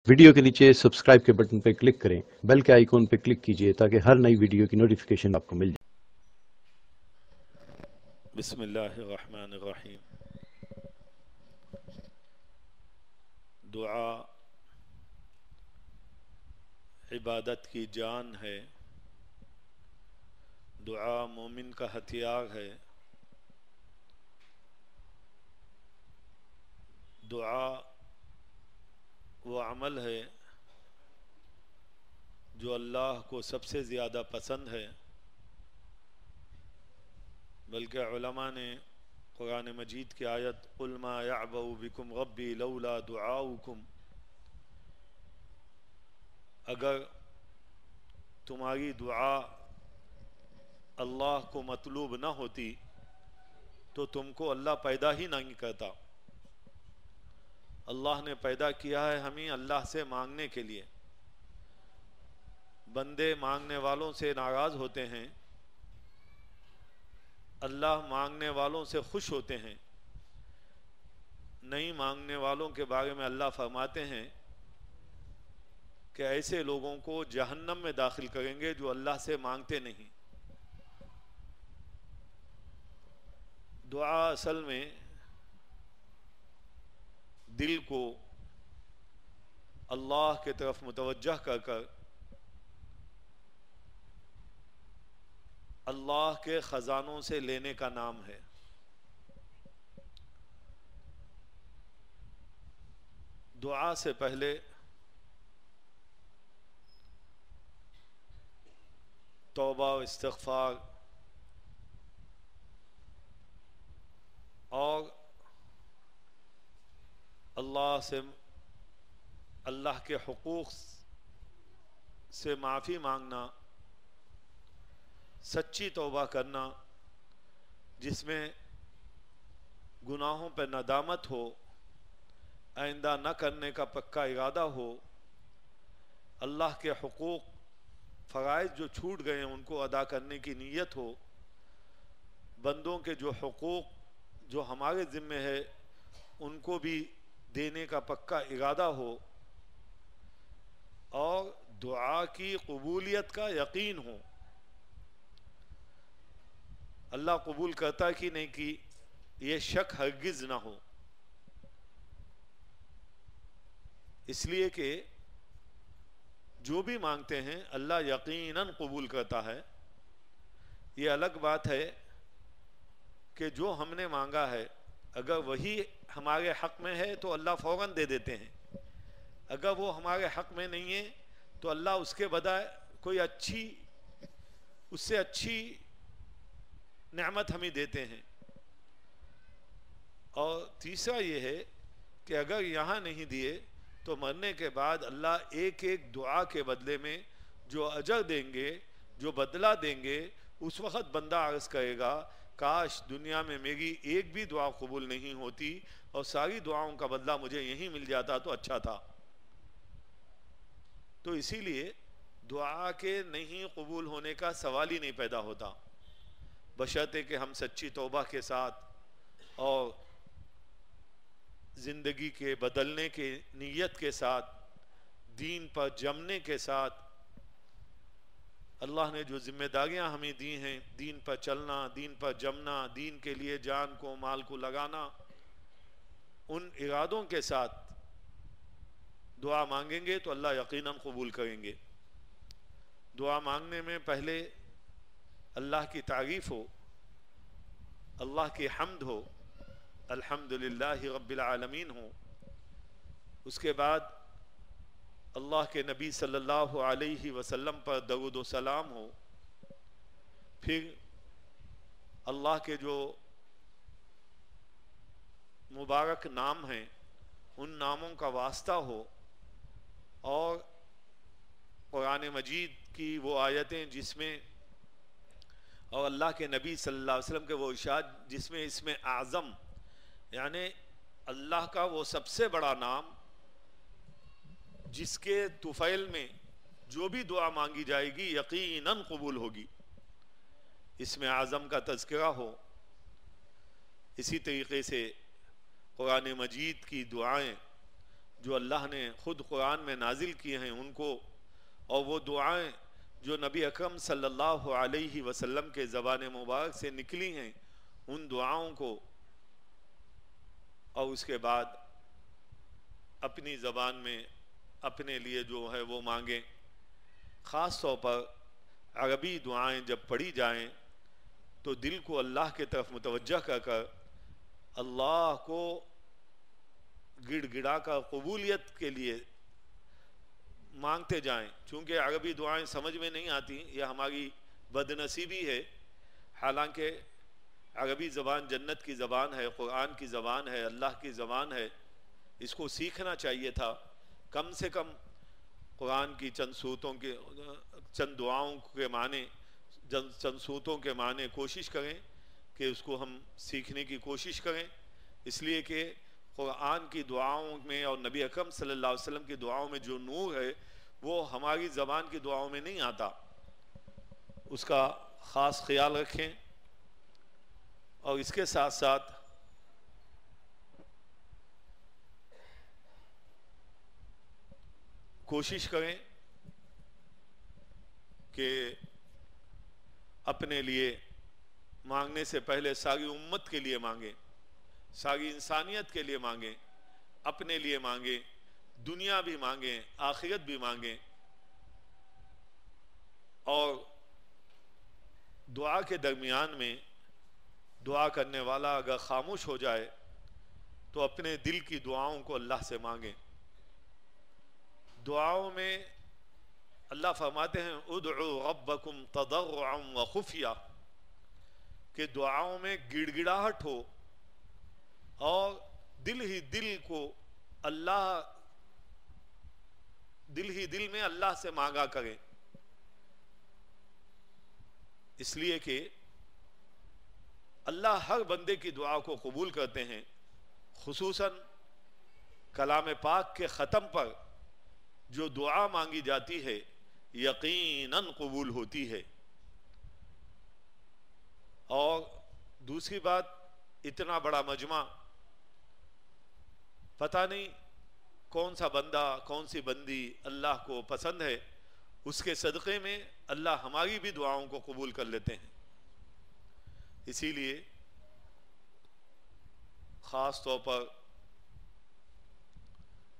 Video کے نیچے subscribe کے بٹن پہ کلک کریں، بیل کے آئیکن پہ کلک کیجئے تاکہ ہر نئی ویڈیو کی نوٹیفیکیشن آپ کو مل جائے۔ بسم اللہ الرحمن الرحیم۔ دعا عبادت کی جان ہے، دعا مومن کا ہتھیار ہے، دعا وہ عمل ہے جو اللہ کو سب سے زیادہ پسند ہے، بلکہ علماء نے قرآن مجید کی آیت قُلْ مَا يَعْبَأُ بِكُمْ رَبِّي لَوْلَا دُعَاؤُكُمْ، اگر تمہاری دعا اللہ کو مطلوب نہ ہوتی تو تم کو اللہ پیدا ہی نہیں کرتا۔ اللہ نے پیدا کیا ہے ہمیں اللہ سے مانگنے کے لیے۔ بندے مانگنے والوں سے ناراض ہوتے ہیں، اللہ مانگنے والوں سے خوش ہوتے ہیں۔ نہیں مانگنے والوں کے بارے میں اللہ فرماتے ہیں کہ ایسے لوگوں کو جہنم میں داخل کریں گے جو اللہ سے مانگتے نہیں۔ دعا اصل میں دل کو اللہ کی طرف متوجہ کر کر اللہ کے خزانوں سے لینے کا نام ہے۔ دعا سے پہلے توبہ و استغفار اور اللہ کے حقوق سے معافی مانگنا، سچی توبہ کرنا جس میں گناہوں پہ ندامت ہو، آئندہ نہ کرنے کا پکا ارادہ ہو، اللہ کے حقوق فرائض جو چھوٹ گئے ہیں ان کو ادا کرنے کی نیت ہو، بندوں کے جو حقوق جو ہمارے ذمہ ہے ان کو بھی دینے کا پکا ارادہ ہو، اور دعا کی قبولیت کا یقین ہو۔ اللہ قبول کرتا کہ نہیں کی یہ شک ہرگز نہ ہو، اس لیے کہ جو بھی مانگتے ہیں اللہ یقیناً قبول کرتا ہے۔ یہ الگ بات ہے کہ جو ہم نے مانگا ہے اگر وہی ہمارے حق میں ہے تو اللہ فوراً دے دیتے ہیں، اگر وہ ہمارے حق میں نہیں ہے تو اللہ اس کے بدائے کوئی اس سے اچھی نعمت ہمیں دیتے ہیں۔ اور تیسرا یہ ہے کہ اگر یہاں نہیں دیے تو مرنے کے بعد اللہ ایک ایک دعا کے بدلے میں جو اجر دیں گے، جو بدلہ دیں گے، اس وقت بندہ عرض کرے گا کاش دنیا میں میری ایک بھی دعا قبول نہیں ہوتی اور ساری دعاؤں کا بدلہ مجھے یہیں مل جاتا تو اچھا تھا۔ تو اسی لیے دعا کے نہیں قبول ہونے کا سوال ہی نہیں پیدا ہوتا، بشرطے کہ ہم سچی توبہ کے ساتھ اور زندگی کے بدلنے کے نیت کے ساتھ، دین پر جمنے کے ساتھ، اللہ نے جو ذمہ داریاں ہمیں دی ہیں، دین پر چلنا، دین پر جمنا، دین کے لیے جان کو مال کو لگانا، ان ارادوں کے ساتھ دعا مانگیں گے تو اللہ یقیناً قبول کریں گے۔ دعا مانگنے میں پہلے اللہ کی تعریف ہو، اللہ کی حمد ہو، الحمدللہ رب العالمین ہو، اس کے بعد اللہ کے نبی صلی اللہ علیہ وسلم پر درود و سلام ہو، پھر اللہ کے جو مبارک نام ہیں ان ناموں کا واسطہ ہو، اور قرآن مجید کی وہ آیتیں جس میں اور اللہ کے نبی صلی اللہ علیہ وسلم کے وہ ارشاد جس میں اسم اعظم یعنی اللہ کا وہ سب سے بڑا نام جس کے طفیل میں جو بھی دعا مانگی جائے گی یقیناً قبول ہوگی، اسم اعظم کا تذکرہ ہو۔ اسی طریقے سے قرآن مجید کی دعائیں جو اللہ نے خود قرآن میں نازل کیے ہیں ان کو، اور وہ دعائیں جو نبی اکرم صلی اللہ علیہ وسلم کے زبان مبارک سے نکلی ہیں ان دعاؤں کو، اور اس کے بعد اپنی زبان میں اپنے لیے جو ہے وہ مانگیں۔ خاص طور پر عربی دعائیں جب پڑھی جائیں تو دل کو اللہ کی طرف متوجہ کر کر اللہ کو گڑ گڑا کر قبولیت کے لیے مانگتے جائیں۔ چونکہ عربی دعائیں سمجھ میں نہیں آتی، یہ ہماری بد نصیبی ہے، حالانکہ عربی زبان جنت کی زبان ہے، قرآن کی زبان ہے، اللہ کی زبان ہے، اس کو سیکھنا چاہیے تھا۔ کم سے کم قرآن کی چند دعاؤں کے معنی، چند صورتوں کے معنی کوشش کریں کہ اس کو ہم سیکھنے کی کوشش کریں، اس لیے کہ قرآن کی دعاؤں میں اور نبی اکرم صلی اللہ علیہ وسلم کی دعاؤں میں جو نور ہے وہ ہماری زبان کی دعاؤں میں نہیں آتا، اس کا خاص خیال رکھیں۔ اور اس کے ساتھ ساتھ کوشش کریں کہ اپنے لیے مانگنے سے پہلے ساری امت کے لیے مانگیں، ساری انسانیت کے لیے مانگیں، اپنے لیے مانگیں، دنیا بھی مانگیں، آخرت بھی مانگیں۔ اور دعا کے درمیان میں دعا کرنے والا اگر خاموش ہو جائے تو اپنے دل کی دعاؤں کو اللہ سے مانگیں۔ دعاؤں میں اللہ فرماتے ہیں ادعوا ربکم تضرعا وخفیہ، کہ دعاؤں میں گڑ گڑاہٹ ہو اور دل ہی دل میں اللہ سے مانگا کریں، اس لیے کہ اللہ ہر بندے کی دعا کو قبول کرتے ہیں، خصوصاً کلام پاک کے ختم پر جو دعا مانگی جاتی ہے یقیناً قبول ہوتی ہے۔ اور دوسری بات، اتنا بڑا مجمع، پتہ نہیں کون سا بندہ کون سی بندی اللہ کو پسند ہے، اس کے صدقے میں اللہ ہماری بھی دعاؤں کو قبول کر لیتے ہیں۔ اسی لیے خاص طور پر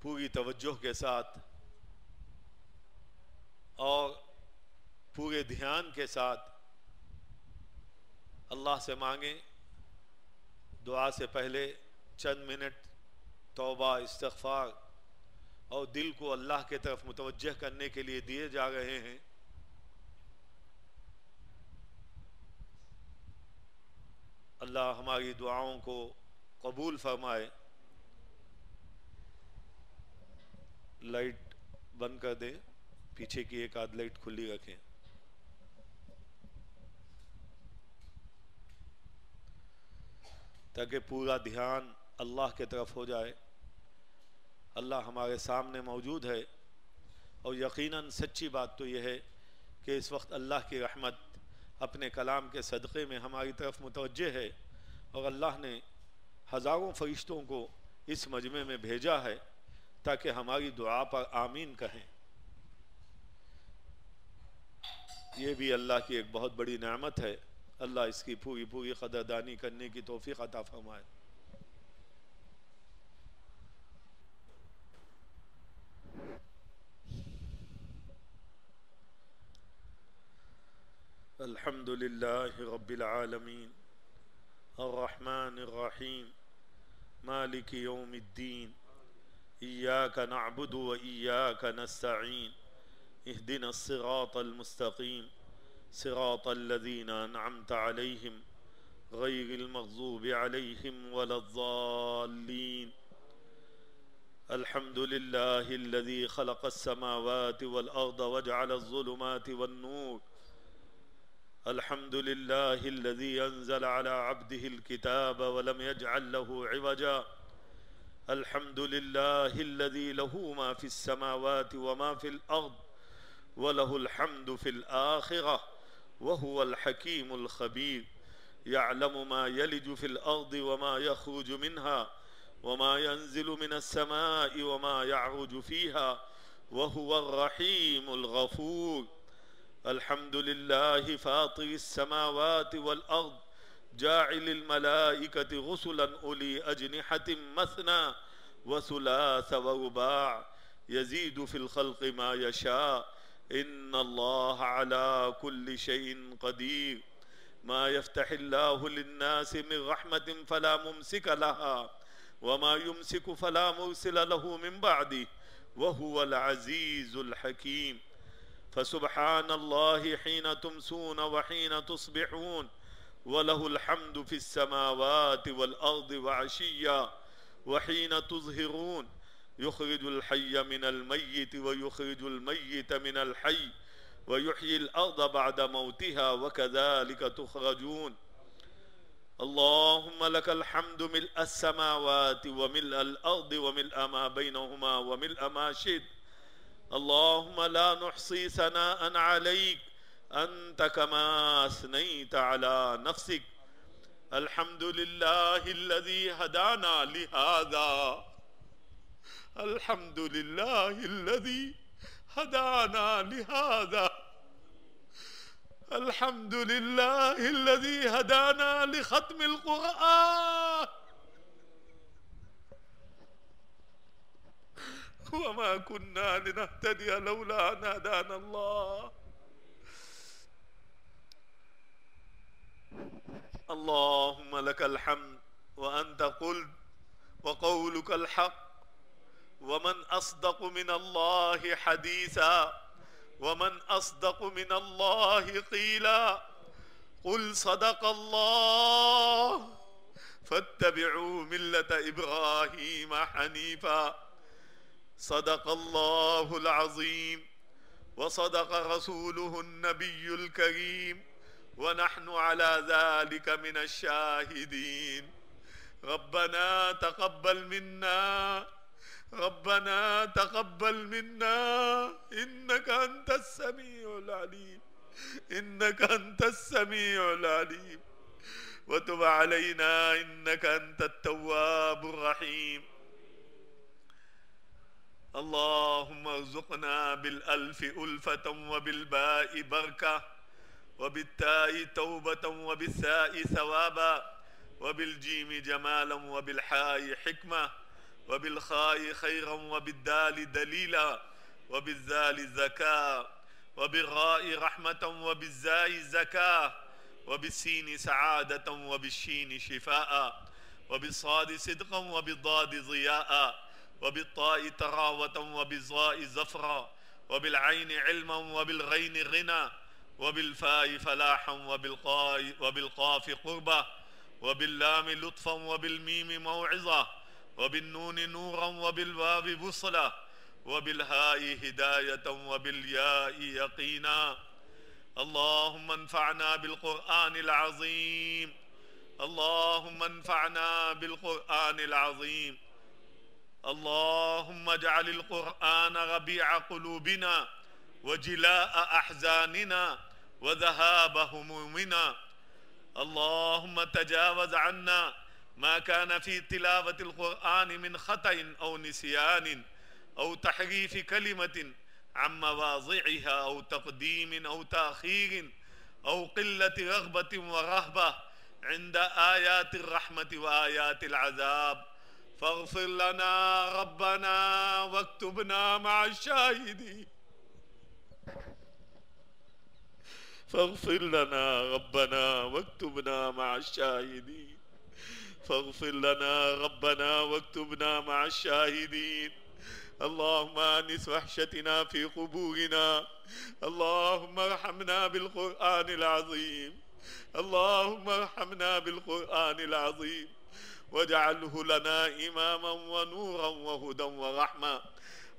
پوری توجہ کے ساتھ اور پورے دھیان کے ساتھ اللہ سے مانگیں۔ دعا سے پہلے چند منٹ توبہ، استغفار اور دل کو اللہ کے طرف متوجہ کرنے کے لیے دیے جا رہے ہیں۔ اللہ ہماری دعاؤں کو قبول فرمائے۔ لائٹ بند کر دیں، پیچھے کی ایک آدھ لائٹ کھلی رکھیں۔ تاکہ پورا دھیان اللہ کی طرف ہو جائے۔ اللہ ہمارے سامنے موجود ہے، اور یقیناً سچی بات تو یہ ہے کہ اس وقت اللہ کی رحمت اپنے کلام کے صدقے میں ہماری طرف متوجہ ہے، اور اللہ نے ہزاروں فرشتوں کو اس مجمع میں بھیجا ہے تاکہ ہماری دعا پر آمین کہیں۔ یہ بھی اللہ کی ایک بہت بڑی نعمت ہے، اللہ اس کی پوری قدردانی کرنے کی توفیق عطا فرمائے۔ الحمد للہ رب العالمین الرحمن الرحیم مالک یوم الدین ایاک نعبد و ایاک نستعین اہدنا الصراط المستقیم صراط الذین انعمت علیہم غیر المغضوب علیہم ولا الضالین۔ الحمد للہ الذی خلق السماوات والارض وجعل الظلمات والنور۔ الحمد لله الذي أنزل على عبده الكتاب ولم يجعل له عوجا۔ الحمد لله الذي له ما في السماوات وما في الأرض وله الحمد في الآخرة وهو الحكيم الخبير، يعلم ما يلج في الأرض وما يخرج منها وما ينزل من السماء وما يعرج فيها وهو الرحيم الغفور. الحمد لله فاطر السماوات والأرض جاعل الملائكة رسلا أولي أجنحة مثنى وثلاث ورباع يزيد في الخلق ما يشاء إن الله على كل شيء قدير. ما يفتح الله للناس من رحمة فلا ممسك لها وما يمسك فلا مرسل له من بعده وهو العزيز الحكيم. فسبحان الله حين تمسون وحين تصبحون وله الحمد في السماوات والأرض وعشيا وحين تظهرون. يخرج الحي من الميت ويخرج الميت من الحي ويحيي الأرض بعد موتها وكذلك تخرجون. اللهم لك الحمد ملء السماوات وملء الأرض وملء ما بينهما وملء ما شئت. اللهم لا نحصي ثناء عليك أنت كما أثنيت على نفسك. الحمد لله الذي هدانا لهذا. الحمد لله الذي هدانا لهذا. الحمد لله الذي هدانا لختم القرآن وما كنا لنهتدي لولا أن هدانا الله. اللهم لك الحمد وأنت قلت وقولك الحق ومن أصدق من الله حديثا ومن أصدق من الله قيلا. قل صدق الله فاتبعوا ملة إبراهيم حنيفا. صدق الله العظيم وصدق رسوله النبي الكريم ونحن على ذلك من الشاهدين. ربنا تقبل منا ربنا تقبل منا إنك أنت السميع العليم إنك أنت السميع العليم وتب علينا إنك أنت التواب الرحيم. اللهم ارزقنا بالألف ألفة وبالباء بركة وبالتاء توبة وبالثاء ثوابا وبالجيم جمالا وبالحاء حكمة وبالخاء خيرا وبالدال دليلا وبالذال زكاة وبالراء رحمة وبالزاء زكاة وبالسين سعادة وبالشين شفاء وبالصاد صدقا وبالضاد ضياء وبالطاء تراوة وبالظاء زفرا وبالعين علما وبالغين غنى وبالفاء فلاحا وبالقاف قربة وباللام لطفا وبالميم موعظة وبالنون نورا وبالواو بصلة وبالهاء هداية وبالياء يقينا. اللهم انفعنا بالقرآن العظيم اللهم انفعنا بالقرآن العظيم. اللهم اجعل القرآن ربيع قلوبنا وجلاء أحزاننا وذهاب همومنا. اللهم تجاوز عنا ما كان في تلاوة القرآن من خطأ أو نسيان أو تحريف كلمة عن مواضعها أو تقديم أو تأخير أو قلة رغبة ورهبة عند آيات الرحمة وآيات العذاب. فاغفر لنا ربنا واكتبنا مع الشاهدين. فاغفر لنا ربنا واكتبنا مع الشاهدين. فاغفر لنا ربنا واكتبنا مع الشاهدين. اللهم آنس وحشتنا في قبورنا. اللهم ارحمنا بالقرآن العظيم. اللهم ارحمنا بالقرآن العظيم واجعله لنا إماما ونورا وهدى ورحمة.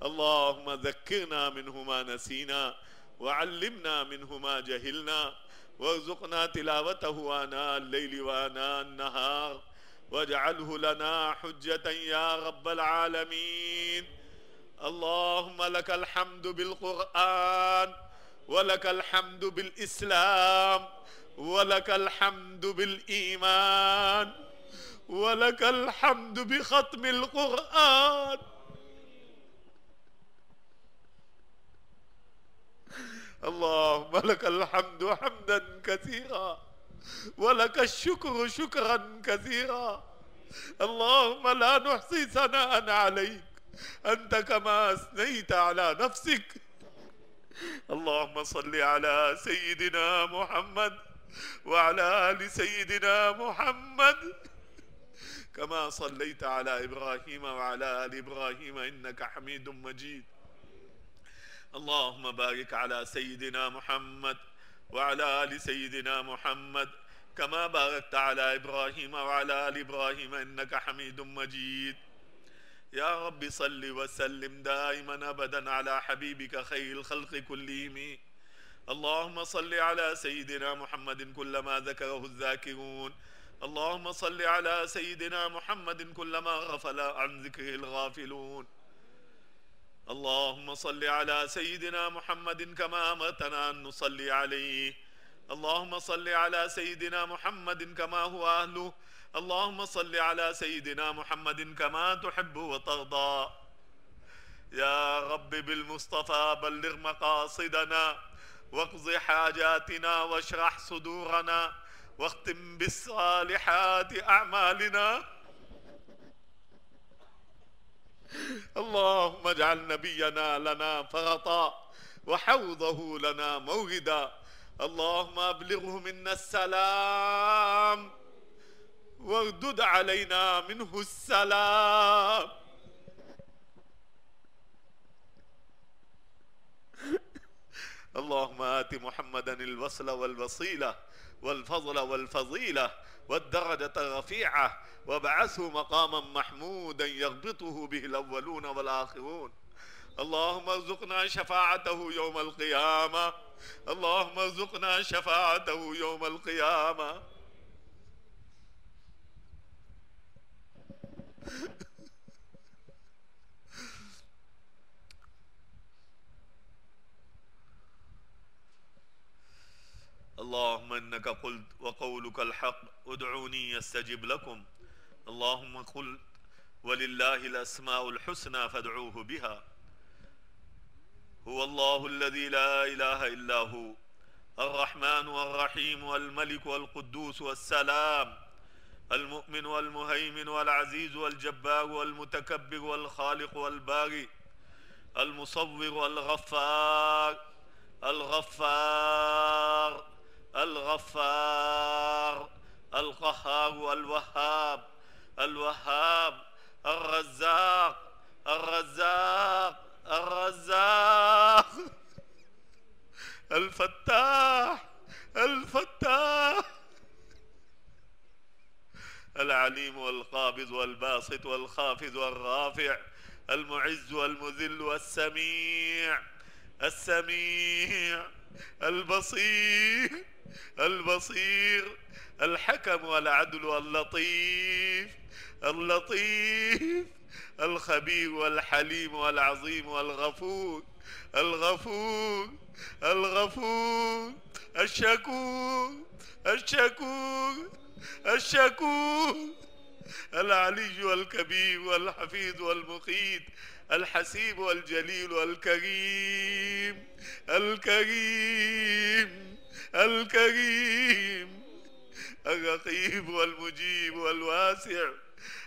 اللهم ذكرنا منه ما نسينا وعلمنا منه ما جهلنا وارزقنا تلاوته آناء الليل وآناء النهار واجعله لنا حجة يا رب العالمين. اللهم لك الحمد بالقرآن ولك الحمد بالإسلام ولك الحمد بالإيمان ولك الحمد بختم القرآن. اللهم لك الحمد حمدا كثيرا ولك الشكر شكرا كثيرا. اللهم لا نحصي ثناء عليك أنت كما أثنيت على نفسك. اللهم صل على سيدنا محمد وعلى آل سيدنا محمد كما صليت على إبراهيم وعلى آل إبراهيم إنك حميد مجيد. اللهم بارك على سيدنا محمد وعلى آل سيدنا محمد كما باركت على إبراهيم وعلى آل إبراهيم إنك حميد مجيد. يا رب صل وسلم دائما أبدا على حبيبك خير الخلق كلهم. اللهم صل على سيدنا محمد كلما ذكره الذاكرون. اللهم صل على سيدنا محمد كلما غفل عن ذكره الغافلون. اللهم صل على سيدنا محمد كما أمرتنا أن نصلي عليه. اللهم صل على سيدنا محمد كما هو أهله. اللهم صل على سيدنا محمد كما تحب وترضى. يا رب بالمصطفى بلغ مقاصدنا واقض حاجاتنا واشرح صدورنا واختم بالصالحات أعمالنا. اللهم اجعل نبينا لنا فرطا وحوضه لنا موردا. اللهم أبلغه منا السلام واردد علينا منه السلام. اللهم آت محمدا الوصل والوصيلة والفضل والفضيلة والدرجة الرفيعة وابعثه مقاما محمودا يغبطه به الأولون والآخرون. اللهم ارزقنا شفاعته يوم القيامة. اللهم ارزقنا شفاعته يوم القيامة. اللهم إنك قلت وقولك الحق ادعوني يستجب لكم. اللهم قلت ولله الأسماء الحسنى فادعوه بها. هو الله الذي لا إله إلا هو الرحمن والرحيم والملك والقدوس والسلام المؤمن والمهيمن والعزيز والجبار والمتكبر والخالق والبارئ المصور والغفار الغفار الغفار القهار والوهاب الوهاب الرزاق الرزاق الرزاق الفتاح الفتاح العليم والقابض والباسط والخافض والرافع المعز والمذل والسميع السميع البصير البصير الحكم والعدل واللطيف اللطيف الخبير والحليم والعظيم والغفور الغفور الغفور الشكور الشكور الشكور العلي والكبير والحفيظ والمقيت الحسيب والجليل والكريم الكريم الكريم الرقيب والمجيب والواسع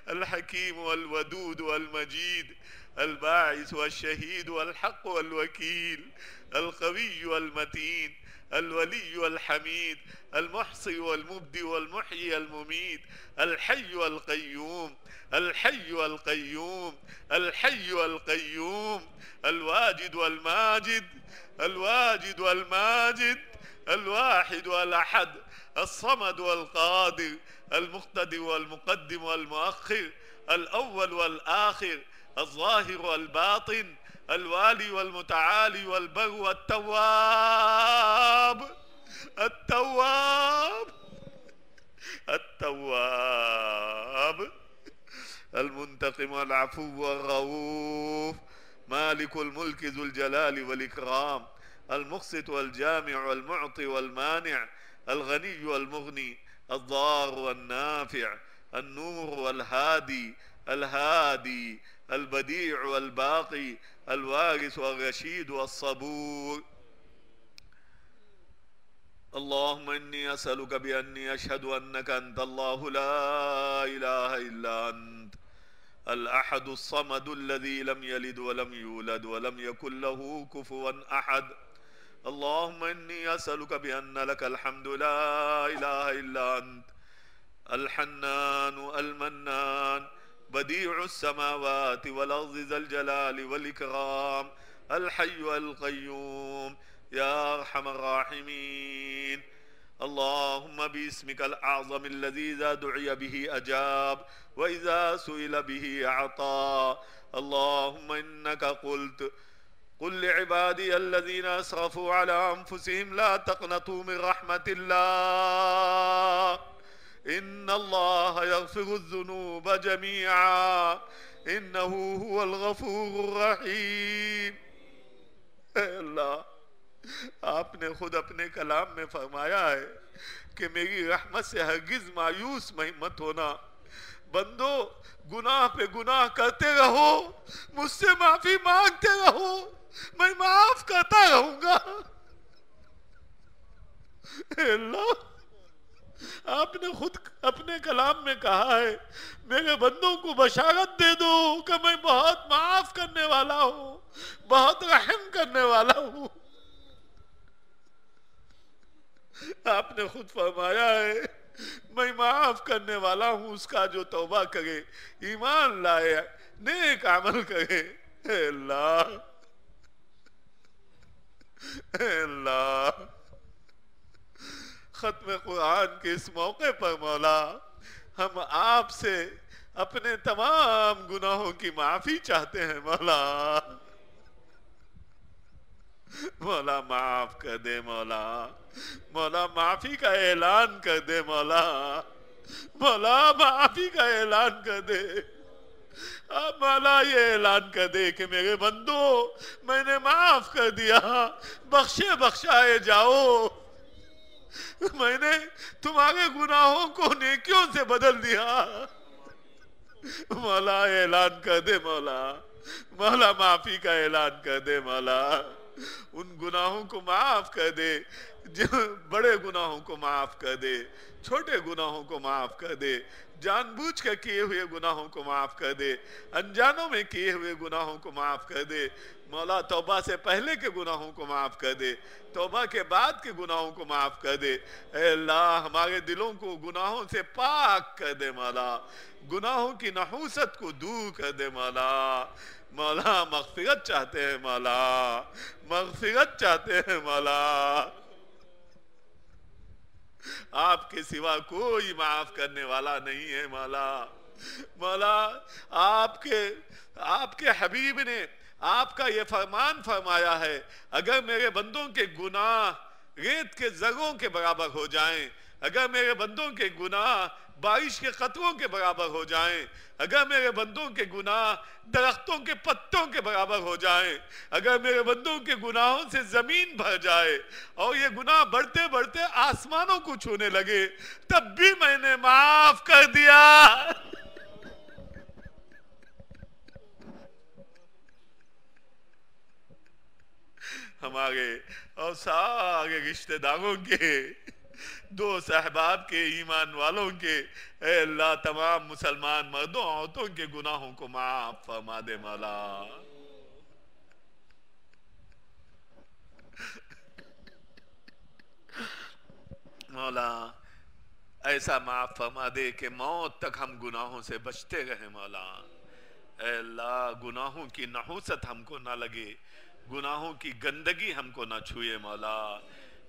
الحكيم والودود والمجيد الباعث والشهيد والحق والوكيل القوي والمتين الولي والحميد المحصي والمبدي والمحيي المميت الحي والقيوم الحي والقيوم الحي والقيوم الواجد والماجد الواجد والماجد الواحد والأحد الصمد والقادر المقتدر والمقدم والمؤخر الأول والآخر الظاهر والباطن الوالي والمتعالي والبر والتواب التواب التواب المنتقم والعفو والرؤوف مالك الملك ذو الجلال والإكرام المقسط والجامع والمعطي والمانع الغني والمغني الضار والنافع النور الهادي الهادي البديع الباقي الوارث الرشيد الصبور. اللهم إني أسألك بأني أشهد أنك أنت الله لا إله إلا أنت الأحد الصمد الذي لم يلد ولم يولد ولم يكن له كفوا أحد. اللهم إني أسألك بأن لك الحمد لا إله إلا أنت الحنان المنان بديع السماوات والأرض ذا الجلال والإكرام الحي القيوم يا أرحم الراحمين. اللهم باسمك الأعظم الذي إذا دعي به أجاب وإذا سئل به أعطى. اللهم إنك قلت قل لعبادي الذين أسرفوا على أنفسهم لا تقنطوا من رحمة الله إن الله يغفر الذنوب جميعا إنه هو الغفور الرحيم. اے اللہ، آپ نے خود اپنے کلام میں فرمایا ہے کہ میری رحمت سے ہرگز مایوس مت ہونا. بندو، گناہ پہ گناہ کرتے رہو، مجھ سے معافی مانگتے رہو، میں معاف کرتا رہوں گا. اے اللہ، آپ نے خود اپنے کلام میں کہا ہے میرے بندوں کو بشارت دے دو کہ میں بہت معاف کرنے والا ہوں، بہت رحم کرنے والا ہوں. آپ نے خود فرمایا ہے میں معاف کرنے والا ہوں اس کا جو توبہ کرے، ایمان لائے، نیک عمل کرے. اے اللہ، اے اللہ، ختم قرآن کے اس موقع پر مولا ہم آپ سے اپنے تمام گناہوں کی معافی چاہتے ہیں. مولا، مولا معاف کر دے. مولا، مولا معافی کا اعلان کر دے. مولا، مولا معافی کا اعلان کر دے. مولا یہ اعلان کر دے کہ میرے بندو میں نے معاف کر دیا، بخشے بخشائے جاؤ. میں نے تمہارے گناہوں کو نیکیوں سے بدل دیا. مولا اعلان کر دے. مولا، مولا معافی کا اعلان کر دے. مولا ان گناہوں کو معاف کر دے، بڑے گناہوں کو معاف کر دے، چھوٹے گناہوں کو معاف کر دے، جان بوجھ کر کیے ہوئے گناہوں کو معاف کر دے، انجانوں میں کیے ہوئے گناہوں کو معاف کر دے. مولا توبہ سے پہلے کے گناہوں کو معاف کر دے، توبہ کے بعد کے گناہوں کو معاف کر دے. اے اللہ، ہمارے دلوں کو گناہوں سے پاک کر دے. مولا گناہوں کی نحوست کو دور کر دے. مولا، مولا مغفرت چاہتے ہیں. مولا مغفرت چاہتے ہیں. مولا آپ کے سوا کوئی معاف کرنے والا نہیں ہے. مولا، مولا آپ کے حبیب نے آپ کا یہ فرمان فرمایا ہے اگر میرے بندوں کے گناہ ریت کے ذروں کے برابر ہو جائیں، اگر میرے بندوں کے گناہ بارش کے قطروں کے برابر ہو جائیں، اگر میرے بندوں کے گناہ درختوں کے پتوں کے برابر ہو جائیں، اگر میرے بندوں کے گناہوں سے زمین بھر جائے اور یہ گناہ بڑھتے بڑھتے آسمانوں کو چھونے لگے، تب بھی میں نے معاف کر دیا. ہمارے اور سارے رشتہ داروں کے، دوست احباب کے، ایمان والوں کے، اے اللہ تمام مسلمان مردوں عورتوں کے گناہوں کو معاف فرما دے. مولا مولا ایسا معاف فرما دے کہ موت تک ہم گناہوں سے بچتے رہیں. مولا اے اللہ گناہوں کی نحوست ہم کو نہ لگے، گناہوں کی گندگی ہم کو نہ چھوئے. مولا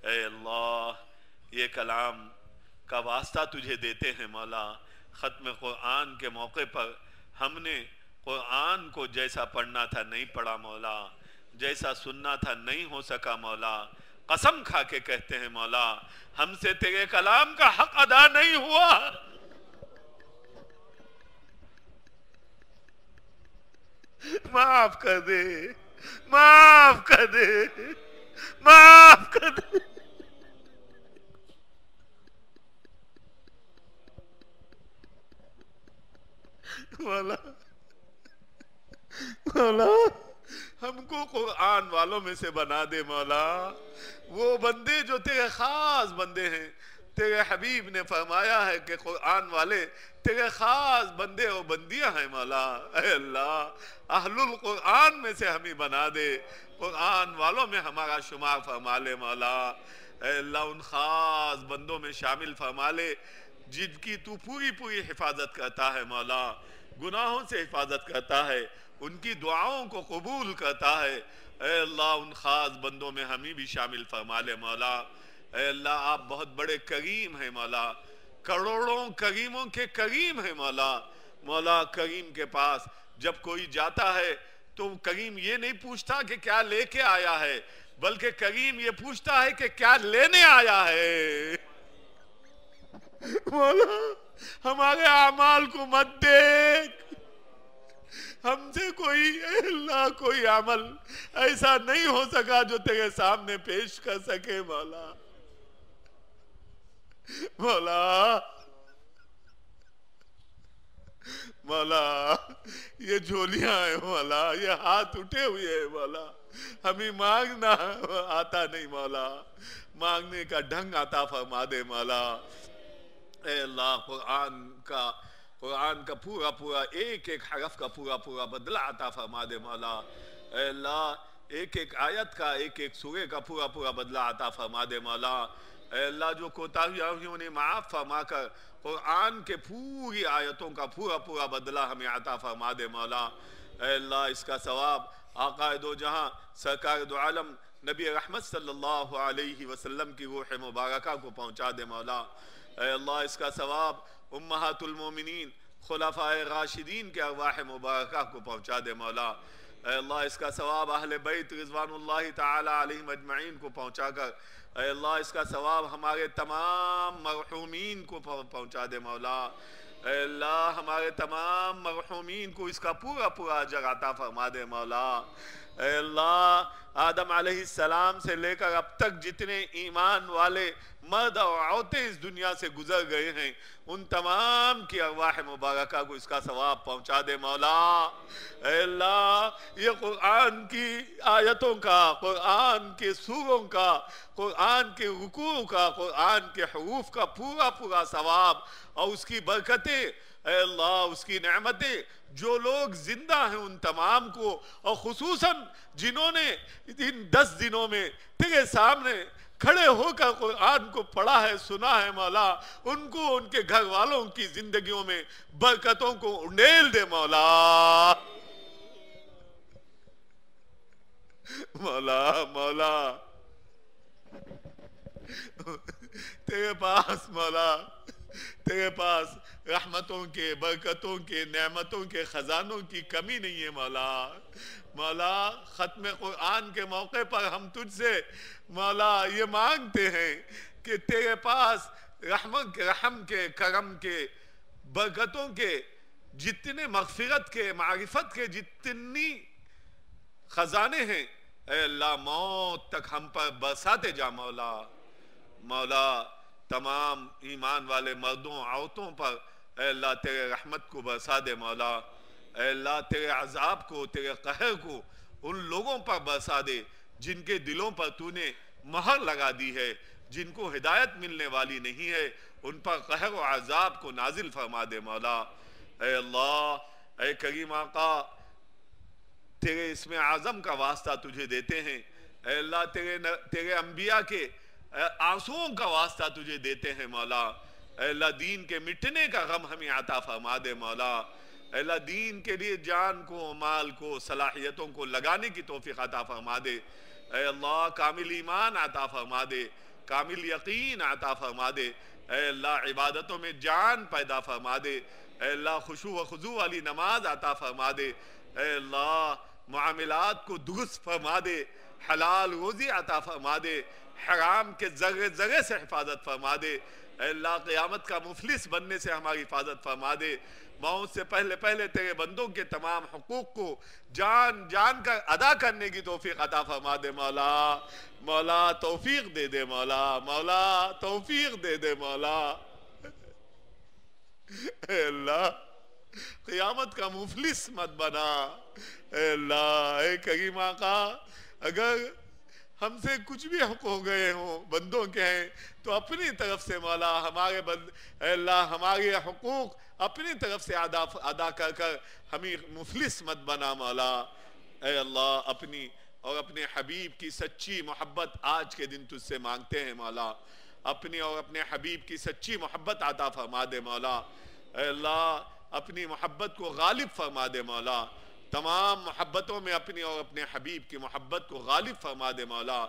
اے اللہ یہ کلام کا واسطہ تجھے دیتے ہیں. مولا ختم قرآن کے موقع پر ہم نے قرآن کو جیسا پڑھنا تھا نہیں پڑھا. مولا جیسا سننا تھا نہیں ہو سکا. مولا قسم کھا کے کہتے ہیں مولا ہم سے تیرے کلام کا حق ادا نہیں ہوا. معاف کر دے، معاف کر دے، معاف کر دے. مولا مولا ہم کو قرآن والوں میں سے بنا دے مولا، وہ بندے جو تیرے خاص بندے ہیں. تیرے حبیب نے فرمایا ہے کہ قرآن والے تیرے خاص بندے اور بندیاں ہیں مولا. اے اللہ اہل القرآن میں سے ہمیں بنا دے، قرآن والوں میں ہمارا شمار فرما لے مولا. اے اللہ ان خاص بندوں میں شامل فرما لے جن کی تو پوری پوری حفاظت کرتا ہے مولا، گناہوں سے حفاظت کرتا ہے، ان کی دعاؤں کو قبول کرتا ہے. اے اللہ ان خاص بندوں میں ہمیں بھی شامل فرما لے مولا. اے اللہ آپ بہت بڑے کریم ہیں مولا، کروڑوں کریموں کے کریم ہیں مولا. مولا کریم کے پاس جب کوئی جاتا ہے تو کریم یہ نہیں پوچھتا کہ کیا لے کے آیا ہے، بلکہ کریم یہ پوچھتا ہے کہ کیا لینے آیا ہے. مولا ہمارے اعمال کو مت دیکھ، ہم سے کوئی اے اللہ کوئی عمل ایسا نہیں ہو سکا جو تیرے سامنے پیش کر سکے مولا. مولا مولا یہ جھولیاں ہیں مولا، یہ ہاتھ اٹھے ہوئے ہیں مولا، ہمیں مانگنا آتا نہیں مولا، مانگنے کا ڈھنگ عطا فرما دے مولا. اے اللہ قرآن کا پورا پورا ایک ایک حرف کا پورا پورا بدلہ عطا فرما دے مولا. اے اللہ ایک ایک آیت کا ایک ایک سورے کا پورا پورا بدلہ عطا فرما دے مولا. اے اللہ جو کوتاہیوں نے معاف فرما کر قرآن کے پوری آیتوں کا پورا پورا بدلہ ہمیں عطا فرما دے مولا. اے اللہ اس کا ثواب آقا دو جہاں سرکار دو عالم نبی رحمت صلی اللہ علیہ وسلم کی روح مبارکہ کو پہنچا دے مولا. اے اللہ اس کا ثواب امہات المومنین خلفائے راشدین کے ارواح مبارکہ کو پہنچا دے مولا. اے اللہ اس کا ثواب اہل بیت رضوان اللہ تعالی علیہم اجمعین کو پہنچا کر اے اللہ اس کا ثواب ہمارے تمام مرحومین کو پہنچا دے مولا. اے اللہ ہمارے تمام مرحومین کو اس کا پورا پورا اجر عطا فرما دے مولا. اے اللہ آدم علیہ السلام سے لے کر اب تک جتنے ایمان والے مرد اور عورتیں اس دنیا سے گزر گئے ہیں ان تمام کی ارواح مبارکہ کو اس کا ثواب پہنچا دے مولا. اے اللہ یہ قرآن کی آیتوں کا، قرآن کے سوروں کا، قرآن کے رکوع کا، قرآن کے حروف کا پورا پورا ثواب اور اس کی برکتیں اے اللہ اس کی نعمتیں جو لوگ زندہ ہیں ان تمام کو، اور خصوصاً جنہوں نے ان 10 دنوں میں تیرے سامنے کھڑے ہو کر قرآن کو پڑھا ہے سنا ہے مولا، ان کو ان کے گھر والوں کی زندگیوں میں برکتوں کو انڈیل دے مولا. مولا مولا تیرے پاس مولا تیرے پاس رحمتوں کے، برکتوں کے، نعمتوں کے خزانوں کی کمی نہیں ہے مولا. مولا ختم قرآن کے موقع پر ہم تجھ سے مولا یہ مانگتے ہیں کہ تیرے پاس رحم کے، کرم کے، برکتوں کے جتنے، مغفرت کے، معرفت کے جتنی خزانے ہیں اے اللہ موت تک ہم پر برساتے جا مولا. مولا تمام ایمان والے مردوں عورتوں پر اے اللہ تیرے رحمت کو برسا دے مولا. اے اللہ تیرے عذاب کو، تیرے قہر کو ان لوگوں پر برسا دے جن کے دلوں پر تو نے مہر لگا دی ہے، جن کو ہدایت ملنے والی نہیں ہے، ان پر قہر و عذاب کو نازل فرما دے مولا. اے اللہ اے کریم آقا تیرے اسم اعظم کا واسطہ تجھے دیتے ہیں. اے اللہ تیرے انبیاء کے آنسوؤں کا واسطہ تجھے دیتے ہیں مولا. اے اللہ دین کے مٹنے کا غم ہمیں عطا فرما دے مولا. اے اللہ دین کے لیے جان کو، مال کو، صلاحیتوں کو لگانے کی توفیق عطا فرما دے. اے اللہ کامل ایمان عطا فرما دے، کامل یقین عطا فرما دے. اے اللہ عبادتوں میں جان پیدا فرما دے. اے اللہ خشوع و خضوع والی نماز عطا فرما دے. اے اللہ معاملات کو درست فرما دے، حلال روزی عطا فرما دے، حرام کے ذرے ذرے سے حفاظت فرما دے. اے اللہ قیامت کا مفلس بننے سے ہماری حفاظت فرما دے. موت سے پہلے پہلے تیرے بندوں کے تمام حقوق کو جان جان کر ادا کرنے کی توفیق عطا فرما دے مولا. مولا توفیق دے دے مولا. مولا توفیق دے دے مولا. اے اللہ قیامت کا مفلس مت بنا اے اللہ اے کریم آقا اگر ہم سے کچھ بھی حق ہو گئے ہوں بندوں کے ہیں تو اپنی طرف سے مولا ہمارے اے اللہ ہمارے حقوق اپنی طرف سے ادا کر کر ہمیں مفلس مت بنا مولا اے اللہ اپنی اور اپنے حبیب کی سچی محبت آج کے دن تجھ سے مانگتے ہیں مولا اپنی اور اپنے حبیب کی سچی محبت عطا فرما دے مولا اے اللہ اپنی محبت کو غالب فرما دے مولا تمام محبتوں میں اپنی اور اپنے حبیب کی محبت کو غالب فرما دے مولا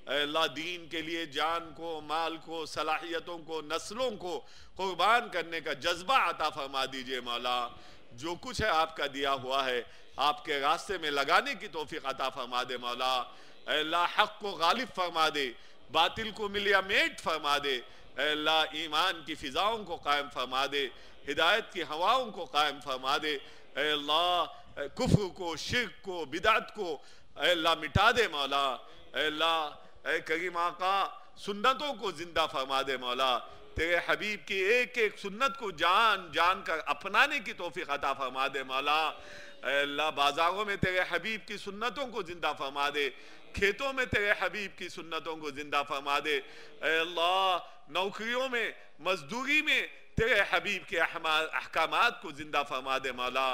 اے اللہ دین کے لیے جان کو مال کو صلاحیتوں کو نسلوں کو قربان کرنے کا جذبہ عطا فرما دیجئے مولا جو کچھ ہے آپ کا دیا ہوا ہے آپ کے راستے میں لگانے کی توفیق عطا فرما دے مولا اے اللہ حق کو غالب فرما دے باطل کو ملیا میٹ فرما دے اے اللہ ایمان کی فضاؤں کو قائم فرما دے ہدایت کی ہواؤں کو قائم فرما دے اے اللہ کفر کو شرک کو بدعت کو اے اللہ مٹا دے مولا اے اللہ اے کریم آقا سنتوں کو زندہ فرما دے مولا تیرے حبیب کی ایک ایک سنت کو جان جان کر اپنانے کی توفیق عطا فرما دے مولا اے اللہ بازاروں میں تیرے حبیب کی سنتوں کو زندہ فرما دے کھیتوں میں تیرے حبیب کی سنتوں کو زندہ فرما دے اے اللہ نوکریوں میں مزدوری میں تیرے حبیب کے احکامات کو زندہ فرما دے مولا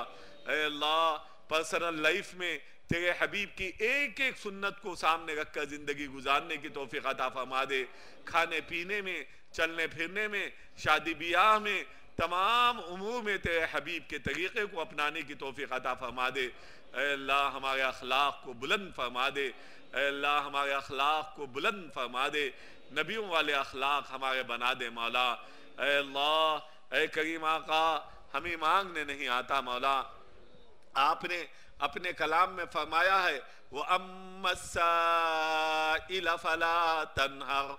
اے اللہ پرسنل لائف میں تیرے حبیب کی ایک ایک سنت کو سامنے رکھ کر زندگی گزارنے کی توفیق عطا فرما دے کھانے پینے میں چلنے پھرنے میں شادی بیاہ میں تمام امور میں تیرے حبیب کے طریقے کو اپنانے کی توفیق عطا فرما دے اے اللہ ہمارے اخلاق کو بلند فرما دے اے اللہ ہمارے اخلاق کو بلند فرما دے نبیوں والے اخلاق ہمارے بنا دے مولا اے اللہ اے کریم آقا ہمیں مانگنے نہیں آتا مولا آپ نے اپنے کلام میں فرمایا ہے وَأَمَّا السَّائِلَ فَلَا تَنْهَرْ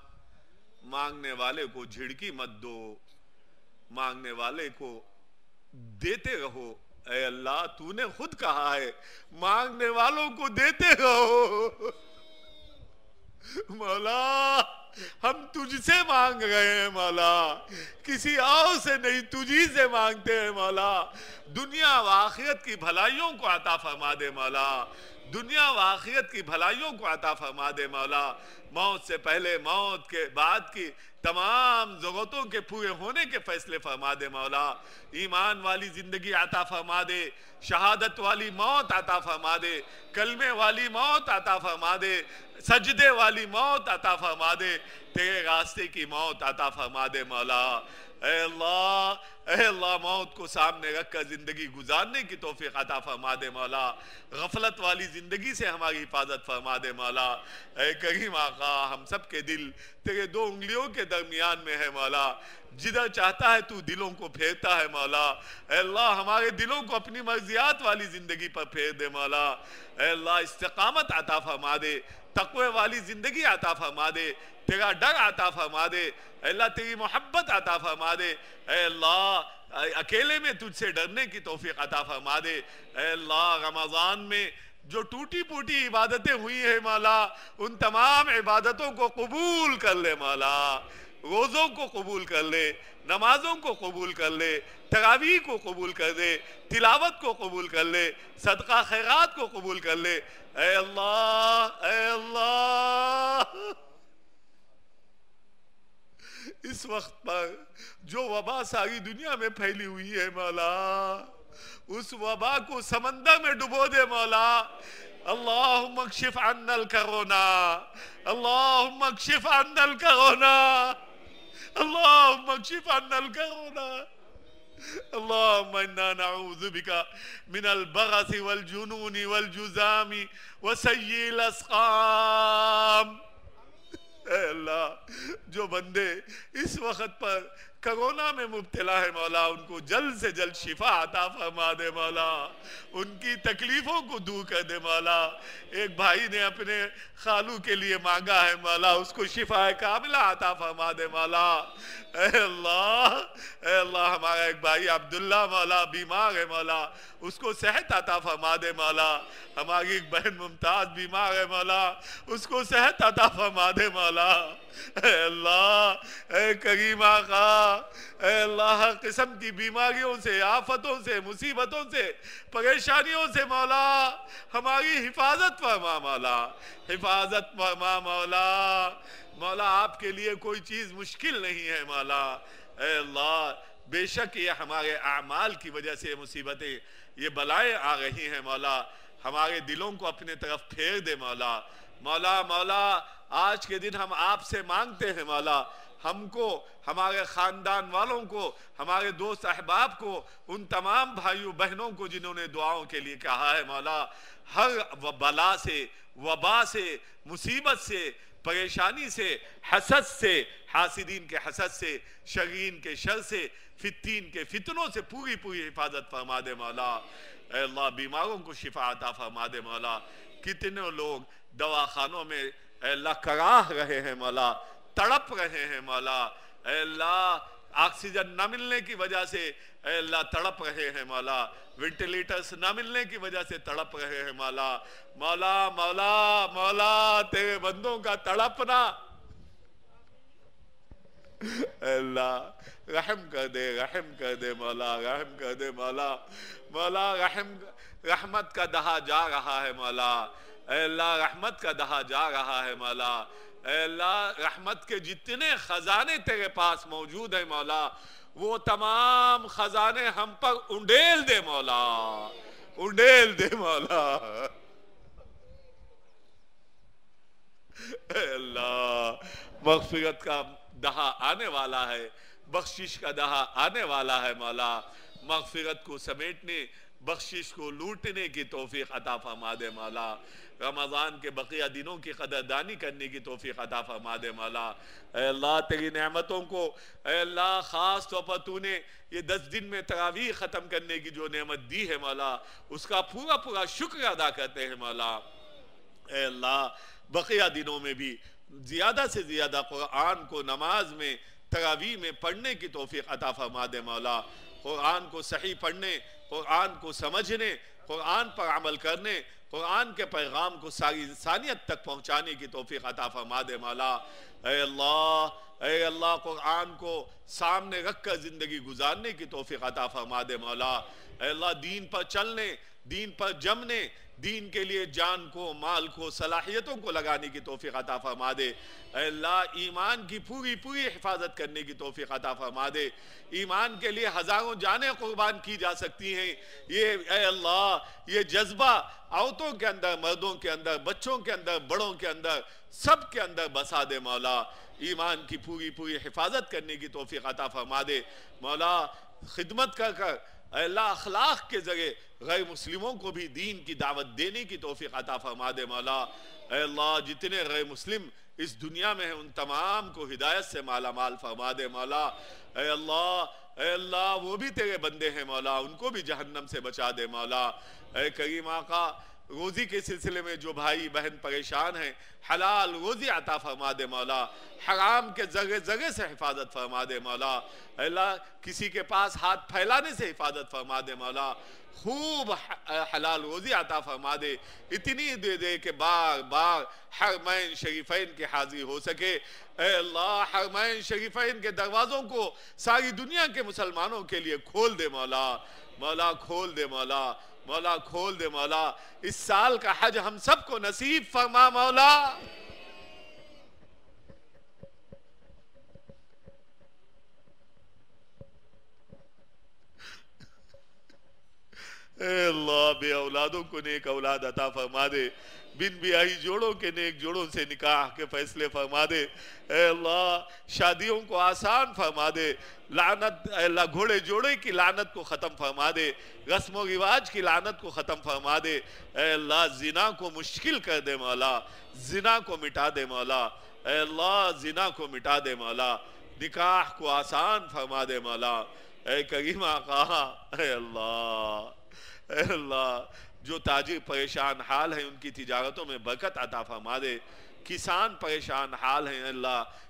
مانگنے والے کو جھڑکی مت دو مانگنے والے کو دیتے رہو اے اللہ تو نے خود کہا ہے مانگنے والوں کو دیتے رہو مولا ہم تجھ سے مانگ رہے ہیں مولا کسی اور سے نہیں تجھی سے مانگتے ہیں مولا دنیا و آخرت کی بھلائیوں کو عطا فرما دے مولا دنیا و آخرت کی بھلائیوں کو عطا فرما دے مولا موت سے پہلے موت کے بعد کی تمام ضرورتوں کے پورے ہونے کے فیصلے فرما دے مولا ایمان والی زندگی عطا فرما دے شہادت والی موت عطا فرما دے کلمے والی موت عطا فرما دے سجدے والی موت عطا فرما دے تیرے راستے کی موت عطا فرما دے مولا اے اللہ موت کو سامنے رکھ کر زندگی گزارنے کی توفیق عطا فرما دے مولا غفلت والی زندگی سے ہماری حفاظت فرما دے مولا اے کریم آقا ہم سب کے دل تیرے دو انگلیوں کے درمیان میں ہے مولا جدھر چاہتا ہے تو دلوں کو پھیرتا ہے مولا اے اللہ ہمارے دلوں کو اپنی مرضیات والی زندگی پر پھیر دے مولا اے اللہ استقامت عطا فرما دے تقوی والی زندگی عطا فرما دے تیرا ڈر عطا فرما دے اے اللہ تیری محبت عطا فرما دے اے اللہ اکیلے میں تجھ سے ڈرنے کی توفیق عطا فرما دے اے اللہ رمضان میں جو ٹوٹی پوٹی عبادتیں ہوئی ہیں مولا ان تمام عبادتوں کو قبول کر لے مولا روزوں کو قبول کر لے نمازوں کو قبول کر لے تراویح کو قبول کر دے تلاوت کو قبول کر لے صدقہ خیرات کو قبول کر لے اے اللہ اے اللہ اس وقت پر جو وبا ساری دنیا میں پھیلی ہوئی ہے مولا اس وبا کو سمندر میں ڈبو دے مولا اللہم اکشف عنا الکرونا اللہم اکشف عنا الکرونا اللہم اکشف عنا الکرونا اللہم انا نعوذ بکا من البغث والجنون والجزام وسیء الاسقام اے اللہ جو بندے اس وقت پر کرونا میں مبتلا ہے مولا ان کو جلد سے جلد شفا عطا فرما دے مولا ان کی تکلیفوں کو دور کر دے مولا ایک بھائی نے اپنے خالو کے لیے مانگا ہے مولا اس کو شفا کاملہ عطا فرما دے مولا اے اللہ ہمارا ایک بھائی عبداللہ مولا بیمار ہے مولا اس کو صحت عطا فرما دے مولا ہماری ایک بہن ممتاز بیمار ہے مولا اس کو صحت عطا فرما دے مولا اے اللہ اے کریم آقا اے اللہ ہر قسم کی بیماریوں سے، آفتوں سے، مصیبتوں سے، پریشانیوں سے مولا ہماری حفاظت فرما مولا، حفاظت فرما مولا۔ مولا آپ کے لیے کوئی چیز مشکل نہیں ہے مولا۔ اے اللہ بے شک یہ ہمارے اعمال کی وجہ سے مصیبتیں، یہ بلائیں آ رہی ہیں مولا، ہمارے دلوں کو اپنے طرف پھیر دے مولا۔ مولا مولا آج کے دن ہم آپ سے مانگتے ہیں مولا، ہم کو، ہمارے خاندان والوں کو، ہمارے دوست احباب کو، ان تمام بھائیوں بہنوں کو جنہوں نے دعاؤں کے لیے کہا ہے مولا، ہر بلا سے، وبا سے، مصیبت سے، پریشانی سے، حسد سے، حاسدین کے حسد سے، شرین کے شر سے، فتین کے فتنوں سے پوری حفاظت فرما دے مولا۔ اے اللہ بیماروں کو شفا عطا فرما دے مولا۔ کتنے لوگ دواخانوں میں اے اللہ کراہ رہے ہیں مولا، تڑپ رہے ہیں مولا، اے اللہ آکسیجن نہ ملنے کی وجہ سے اے اللہ تڑپ رہے ہیں مولا، وینٹیلیٹرز نہ ملنے کی وجہ سے تڑپ رہے ہیں مولا۔ مولا مولا مولا تیرے بندوں کا تڑپنا اے اللہ رحم کر دے، رحم کر دے مولا، رحم کر دے مولا۔ مولا رحمت کا دہا جا رہا ہے مولا، اے اللہ رحمت کا دہا جا رہا ہے مولا۔ اے اللہ رحمت کے جتنے خزانے تیرے پاس موجود ہیں مولا، وہ تمام خزانے ہم پر انڈیل دے مولا، انڈیل دے مولا۔ اے اللہ مغفرت کا دہا آنے والا ہے، بخشش کا دہا آنے والا ہے مولا۔ مغفرت کو سمیٹنے، بخشش کو لوٹنے کی توفیق عطا فرما دے مولا۔ رمضان کے بقیہ دنوں کی قدردانی کرنے کی توفیق عطا فرما دے مولا۔ اے اللہ تیری نعمتوں کو، اے اللہ خاص طور پر تو نے یہ 10 دن میں تراویح ختم کرنے کی جو نعمت دی ہے مولا، اس کا پورا شکر ادا کرتے ہیں مولا۔ اے اللہ بقیہ دنوں میں بھی زیادہ سے زیادہ قرآن کو نماز میں، تراویح میں پڑھنے کی توفیق عطا فرما دے مولا۔ قرآن کو صحیح پڑھنے، قرآن کو سمجھنے، قرآن پر عمل کرنے، قرآن کے پیغام کو ساری انسانیت تک پہنچانے کی توفیق عطا فرما دے مولا۔ اے اللہ قرآن کو سامنے رکھ کر زندگی گزارنے کی توفیق عطا فرما دے مولا۔ اے اللہ دین پر چلنے، دین پر جمنے، دین کے لیے جان کو، مال کو، صلاحیتوں کو لگانے کی توفیق عطا فرما دے۔ اے اللہ ایمان کی پوری حفاظت کرنے کی توفیق عطا فرما دے۔ ایمان کے لیے ہزاروں جانیں قربان کی جا سکتی ہیں، یہ اے اللہ یہ جذبہ عورتوں کے اندر، مردوں کے اندر، بچوں کے اندر، بڑوں کے اندر، سب کے اندر بسا دے مولا۔ ایمان کی پوری حفاظت کرنے کی توفیق عطا فرما دے مولا۔ خدمت کر اے اللہ اخلاق کے ذریعے غیر مسلموں کو بھی دین کی دعوت دینے کی توفیق عطا فرما دے مولا۔ اے اللہ جتنے غیر مسلم اس دنیا میں ہیں ان تمام کو ہدایت سے مالا مال فرما دے مولا۔ اے اللہ وہ بھی تیرے بندے ہیں مولا، ان کو بھی جہنم سے بچا دے مولا۔ اے کریم آقا روزی کے سلسلے میں جو بھائی بہن پریشان ہیں، حلال روزی عطا فرما دے مولا، حرام کے ذرے سے حفاظت فرما دے مولا۔ اے اللہ کسی کے پاس ہاتھ پھیلانے سے حفاظت فرما دے مولا، خوب حلال روزی عطا فرما دے، اتنی دے دے کہ بار بار حرمین شریفین کے حاضر ہو سکے۔ اے اللہ حرمین شریفین کے دروازوں کو ساری دنیا کے مسلمانوں کے لیے کھول دے مولا، مولا کھول دے مولا، مولا کھول دے مولا۔ اس سال کا حج ہم سب کو نصیب فرما مولا۔ اے اللہ بے اولادوں کو نیک اولاد عطا فرما دے، بن بیاہی جوڑوں کے نیک جوڑوں سے نکاح کے فیصلے فرما دے۔ اے اللہ شادیوں کو آسان فرما دے، لعنت اے اللہ گھوڑے جوڑے کی لعنت کو ختم فرما دے، رسم و رواج کی لعنت کو ختم فرما دے۔ اے اللہ زنا کو مشکل کر دے مولا، زنا کو مٹا دے مولا۔ اے اللہ زنا کو مٹا دے مولا، نکاح کو آسان فرما دے مولا۔ اے کریم آقا اے اللہ جو تاجر پریشان حال ہیں ان کی تجارتوں میں برکت عطا فرما دے، کسان پریشان حال ہیں اللہ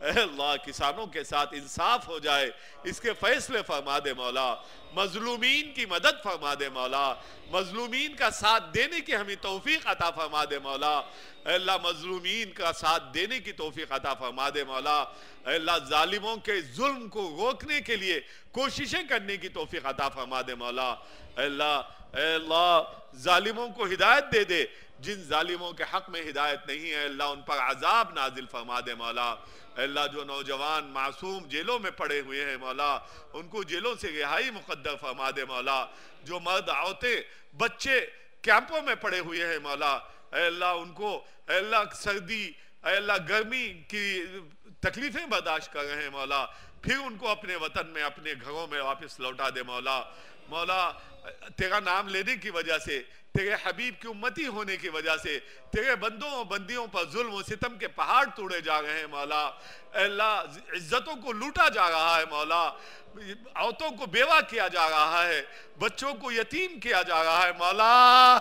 اے اللہ کسانوں کے ساتھ انصاف ہو جائے اس کے فیصلے فرما دے مولا، مظلومین کی مدد فرما دے مولا، مظلومین کا ساتھ دینے کی ہمیں توفیق عطا فرما دے مولا، اے اللہ مظلومین کا ساتھ دینے کی توفیق عطا فرما دے مولا، اے اللہ ظالموں کے ظلم کو روکنے کے لیے کوششیں کرنے کی توفیق عطا فرما دے مولا، اے اللہ ظالموں کو ہدایت دے دے، جن ظالموں کے حق میں ہدایت نہیں ہے اللہ ان پر عذاب نازل فرما دے مولا، اے اللہ جو نوجوان معصوم جیلوں میں پڑے ہوئے ہیں مولا ان کو جیلوں سے رہائی مقدر فرما دے مولا، جو مرد عورتیں بچے کیمپوں میں پڑے ہوئے ہیں مولا، اے اللہ ان کو اے اللہ سردی اے اللہ گرمی کی تکلیفیں برداشت کر رہے ہیں مولا، پھر ان کو اپنے وطن میں اپنے گھروں میں واپس لوٹا دے مولا، مولا تیرا نام لینے کی وجہ سے، تیرے حبیب کی امتی ہونے کی وجہ سے تیرے بندوں اور بندیوں پر ظلم و ستم کے پہاڑ توڑے جا رہے ہیں مولا، اے اللہ عزتوں کو لوٹا جا رہا ہے مولا، عورتوں کو بیوہ کیا جا رہا ہے، بچوں کو یتیم کیا جا رہا ہے مولا،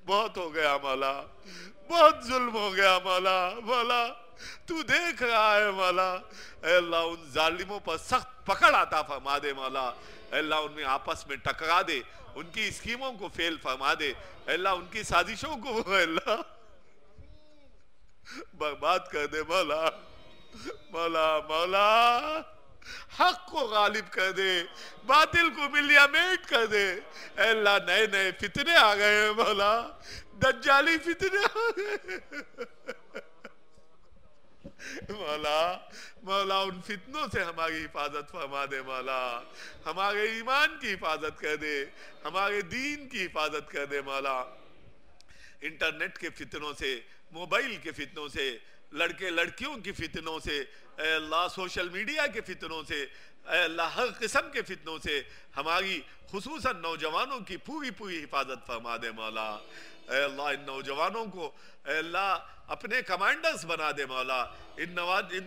بہت ہو گیا مولا، بہت ظلم ہو گیا مولا، مولا تو دیکھ رہا ہے مولا، اے اللہ ان ظالموں پر سخت پکڑ عطا فرما دے مولا، اے اللہ ان میں آپس میں ٹکرا دے، ان کی اسکیموں کو فیل فرما دے، اے اللہ ان کی سازشوں کو اے اللہ برباد کر دے مولا، مولا مولا حق کو غالب کر دے، باطل کو ملیا میٹ کر دے، اے اللہ نئے نئے فتنے آ گئے ہیں مولا، دجالی فتنے آ گئے مولا، مولا ان فتنوں سے ہماری حفاظت فرما دے مولا، ہمارے ایمان کی حفاظت کر دے، ہمارے دین کی حفاظت کر دے مولا، انٹرنیٹ کے فتنوں سے، موبائل کے فتنوں سے، لڑکے لڑکیوں کی فتنوں سے، اے اللہ سوشل میڈیا کے فتنوں سے، اے اللہ ہر قسم کے فتنوں سے ہماری خصوصاً نوجوانوں کی پوری پوری حفاظت فرما دے مولا، اے اللہ ان نوجوانوں کو اے اللہ اپنے کمانڈرز بنا دے مولا، ان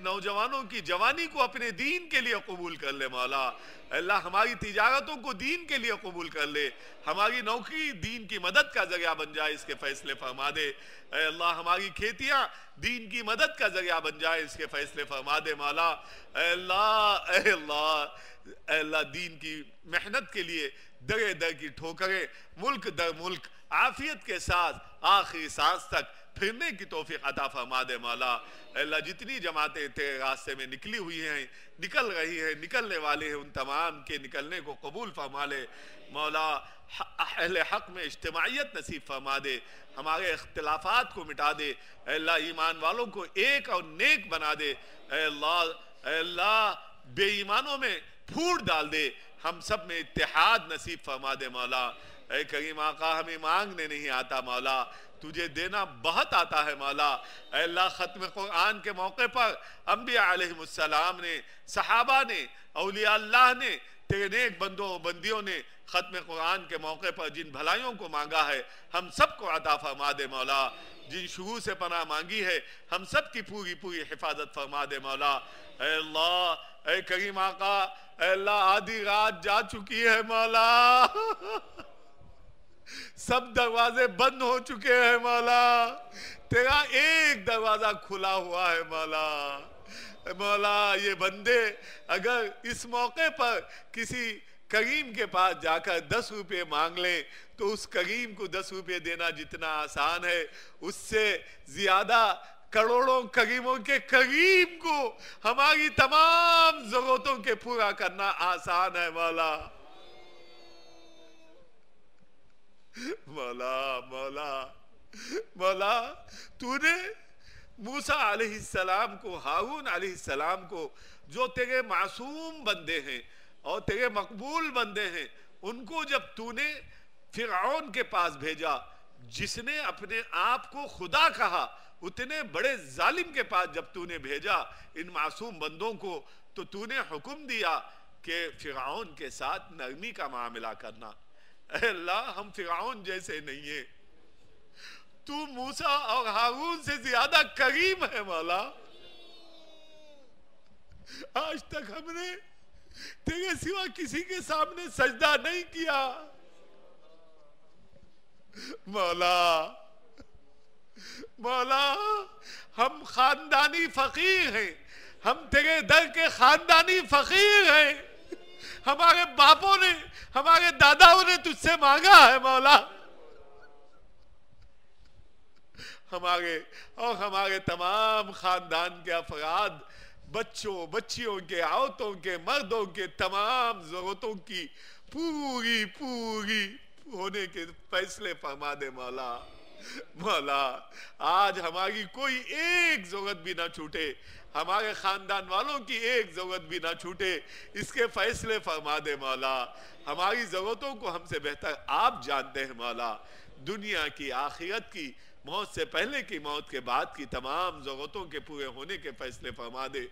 نوجوانوں کی جوانی کو اپنے دین کے لیے قبول کر لے مولا، اے اللہ ہماری تجارتوں کو دین کے لیے قبول کر لے، ہماری نوکری دین کی مدد کا ذریعہ بن جائے اس کے فیصلے فرما دے، اے اللہ ہماری کھیتیاں دین کی مدد کا ذریعہ بن جائے اس کے فیصلے فرما دے مولا، اے اللہ اے اللہ اے اللہ دین کی محنت کے لیے در در کی ٹھوکریں ملک در ملک عافیت کے ساتھ آخری سانس تک پھرنے کی توفیق عطا فرما دے مولا، اے اللہ جتنی جماعتیں تیرے راستے میں نکلی ہوئی ہیں، نکل رہی ہیں، نکلنے والے ہیں، ان تمام کے نکلنے کو قبول فرما لے مولا، اہل حق میں اجتماعیت نصیب فرما دے، ہمارے اختلافات کو مٹا دے، اے اللہ ایمان والوں کو ایک اور نیک بنا دے، اے اللہ بے ایمانوں میں پھوٹ ڈال دے، ہم سب میں اتحاد نصیب فرما دے مولا، اے کریم آقا ہمیں مانگنے نہیں آتا مولا، تجھے دینا بہت آتا ہے مولا، اے اللہ ختم قرآن کے موقع پر انبیاء علیہ السلام نے، صحابہ نے، اولیاء اللہ نے، تیرے نیک بندوں و بندیوں نے ختم قرآن کے موقع پر جن بھلائیوں کو مانگا ہے ہم سب کو عطا فرما دے مولا، جن شروع سے پناہ مانگی ہے ہم سب کی پوری پوری حفاظت فرما دے مولا، اے اللہ اے کریم آقا اے اللہ آدھی رات جا چکی ہے مولا، سب دروازے بند ہو چکے ہیں مولا، تیرا ایک دروازہ کھلا ہوا ہے مولا، مولا یہ بندے اگر اس موقع پر کسی کریم کے پاس جا کر 10 روپے مانگ لیں تو اس کریم کو 10 روپے دینا جتنا آسان ہے اس سے زیادہ کروڑوں کریموں کے کریم کو ہماری تمام ضرورتوں کے پورا کرنا آسان ہے مولا، مولا مولا مولا تو نے موسیٰ علیہ السلام کو، ہارون علیہ السلام کو جو تیرے معصوم بندے ہیں اور تیرے مقبول بندے ہیں ان کو جب تو نے فرعون کے پاس بھیجا جس نے اپنے آپ کو خدا کہا، اتنے بڑے ظالم کے پاس جب تو نے بھیجا ان معصوم بندوں کو تو تو نے حکم دیا کہ فرعون کے ساتھ نرمی کا معاملہ کرنا، اے اللہ ہم فرعون جیسے نہیں ہیں، تو موسیٰ اور ہارون سے زیادہ کریم ہے مولا، آج تک ہم نے تیرے سوا کسی کے سامنے سجدہ نہیں کیا مولا مولا ہم خاندانی فقیر ہیں, ہم تیرے در کے خاندانی فقیر ہیں. ہمارے باپوں نے, ہمارے داداؤں نے تجھ سے مانگا ہے مولا. ہمارے اور ہمارے تمام خاندان کے افراد, بچوں, بچیوں کے, عورتوں کے, مردوں کے تمام ضرورتوں کی پوری ہونے کے فیصلے فرما دے مولا. مولا آج ہماری کوئی ایک ضرورت بھی نہ چھوٹے, ہمارے خاندان والوں کی ایک ضرورت بھی نہ چھوٹے, اس کے فیصلے فرما دے مولا. ہماری ضرورتوں کو ہم سے بہتر آپ جانتے ہیں مولا. دنیا کی, آخرت کی, موت سے پہلے کی, موت کے بعد کی تمام ضرورتوں کے پورے ہونے کے فیصلے فرما دے.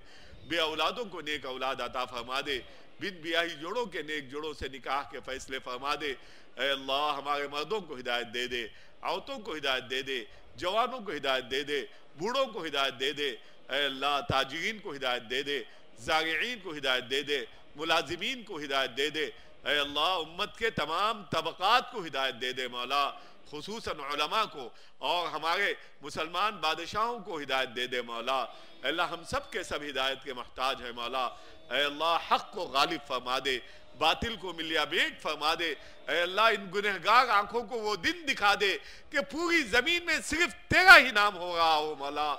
بے اولادوں کو نیک اولاد عطا فرما دے. بن بیاہی جوڑوں کے نیک جوڑوں سے نکاح کے فیصلے فرما دے. اے اللہ ہمارے مردوں کو ہدایت دے دے, عورتوں کو ہدایت دے دے, جوانوں کو ہدایت دے دے, بوڑھوں کو ہدایت دے دے. اے اللہ تاجرین کو ہدایت دے دے, زارعین کو ہدایت دے دے, ملازمین کو ہدایت دے دے. اے اللہ امت کے تمام طبقات کو ہدایت دے دے مولا, خصوصاً علماء کو اور ہمارے مسلمان بادشاہوں کو ہدایت دے دے مولا. اے اللہ ہم سب کے سب ہدایت کے محتاج ہیں مولا. اے اللہ حق کو غالب فرما دے, باطل کو ملیا بیٹ فرما دے. اے اللہ ان گنہگار آنکھوں کو وہ دن دکھا دے کہ پوری زمین میں صرف تیرا ہی نام ہو رہا ہو مولا.